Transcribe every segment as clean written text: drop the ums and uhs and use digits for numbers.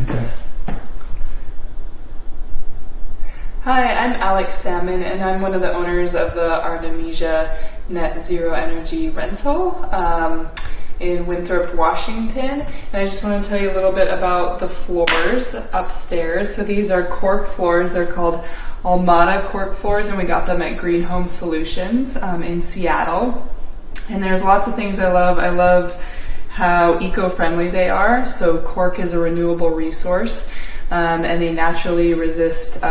Okay. Hi, I'm Alex Salmon, and I'm one of the owners of the Artemisia Net Zero Energy Rental in Winthrop, Washington. And I just want to tell you a little bit about the floors upstairs. So these are cork floors. They're called Almada cork floors, and we got them at Greenhome Solutions in Seattle. And there's lots of things I love. I love how eco-friendly they are. So cork is a renewable resource, and they naturally resist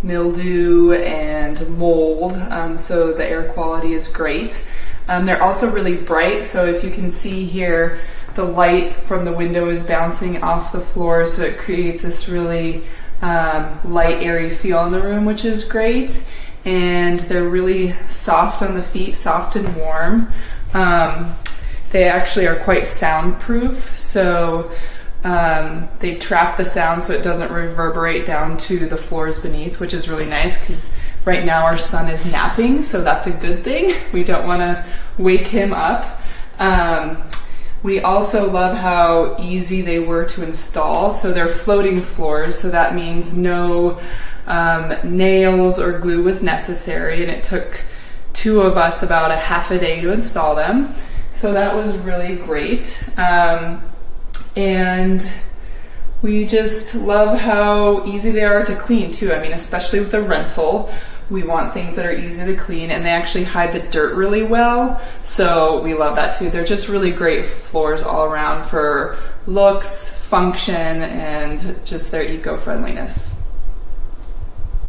mildew and mold, so the air quality is great. They're also really bright, so if you can see here, the light from the window is bouncing off the floor, so it creates this really light, airy feel in the room, which is great. And they're really soft on the feet, soft and warm. They actually are quite soundproof, so they trap the sound so it doesn't reverberate down to the floors beneath, which is really nice because right now our son is napping, so that's a good thing. We don't want to wake him up. We also love how easy they were to install. So they're floating floors, so that means no nails or glue was necessary, and it took two of us about a half a day to install them. So that was really great. And we just love how easy they are to clean too. I mean, especially with the rental, we want things that are easy to clean, and they actually hide the dirt really well. So we love that too. They're just really great floors all around for looks, function, and just their eco-friendliness.